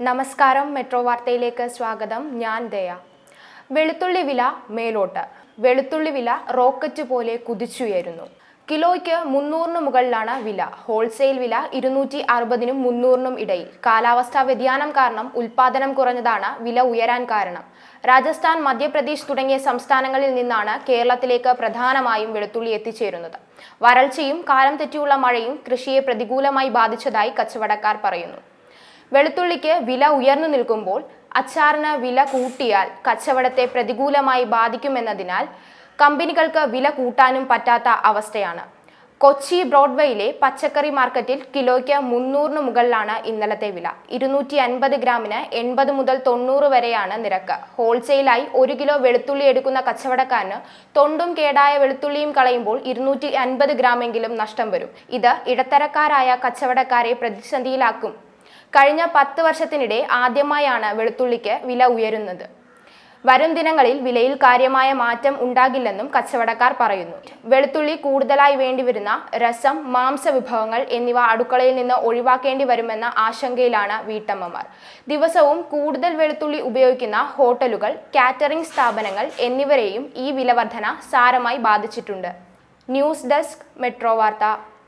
നമസ്കാരം, മെട്രോ വാർത്തയിലേക്ക് സ്വാഗതം. ഞാൻ ദയ. വെളുത്തുള്ളി വില മേലോട്ട്. വെളുത്തുള്ളി വില റോക്കറ്റ് പോലെ കുതിച്ചുയരുന്നു. കിലോയ്ക്ക് 300 മുകളിലാണ് വില. ഹോൾസെയിൽ വില 260-നും 300-നും ഇടയിൽ. കാലാവസ്ഥാ വ്യതിയാനം കാരണം ഉൽപാദനം കുറഞ്ഞതാണ് വില ഉയരാൻ കാരണം. രാജസ്ഥാൻ, മധ്യപ്രദേശ് തുടങ്ങിയ സംസ്ഥാനങ്ങളിൽ നിന്നാണ് കേരളത്തിലേക്ക് പ്രധാനമായും വെളുത്തുള്ളി എത്തിച്ചേരുന്നത്. വരൾച്ചയും കാലം തെറ്റിയുള്ള മഴയും കൃഷിയെ പ്രതികൂലമായി ബാധിച്ചതായി കച്ചവടക്കാർ പറയുന്നു. വെളുത്തുള്ളിക്ക് വില ഉയർന്നു നിൽക്കുമ്പോൾ അച്ചാറിന് വില കൂട്ടിയാൽ കച്ചവടത്തെ പ്രതികൂലമായി ബാധിക്കുമെന്നതിനാൽ കമ്പനികൾക്ക് വില കൂട്ടാനും പറ്റാത്ത അവസ്ഥയാണ്. കൊച്ചി ബ്രോഡ്വേയിലെ പച്ചക്കറി മാർക്കറ്റിൽ കിലോയ്ക്ക് 300-ന് മുകളിലാണ് ഇന്നലത്തെ വില. 250 ഗ്രാമിന് 80 മുതൽ 90 വരെയാണ് നിരക്ക്. ഹോൾസെയിലായി 1 കിലോ വെളുത്തുള്ളി എടുക്കുന്ന കച്ചവടക്കാരന് തൊണ്ടും കേടായ വെളുത്തുള്ളിയും കളയുമ്പോൾ 250 ഗ്രാമെങ്കിലും നഷ്ടം വരും. ഇത് ഇടത്തരക്കാരായ കച്ചവടക്കാരെ പ്രതിസന്ധിയിലാക്കും. കഴിഞ്ഞ 10 വർഷത്തിനിടെ ആദ്യമായാണ് വെളുത്തുള്ളിക്ക് വില ഉയരുന്നത്. വരും ദിനങ്ങളിൽ വിലയിൽ കാര്യമായ മാറ്റം ഉണ്ടാകില്ലെന്നും കച്ചവടക്കാർ പറയുന്നു. വെളുത്തുള്ളി കൂടുതലായി വേണ്ടിവരുന്ന രസം, മാംസവിഭവങ്ങൾ എന്നിവ അടുക്കളയിൽ നിന്ന് ഒഴിവാക്കേണ്ടി വരുമെന്ന ആശങ്കയിലാണ് വീട്ടമ്മമാർ. ദിവസവും കൂടുതൽ വെളുത്തുള്ളി ഉപയോഗിക്കുന്ന ഹോട്ടലുകൾ, കാറ്ററിംഗ് സ്ഥാപനങ്ങൾ എന്നിവരെയും ഈ വിലവർധന സാരമായി ബാധിച്ചിട്ടുണ്ട്. ന്യൂസ് ഡെസ്ക്, മെട്രോ വാർത്ത.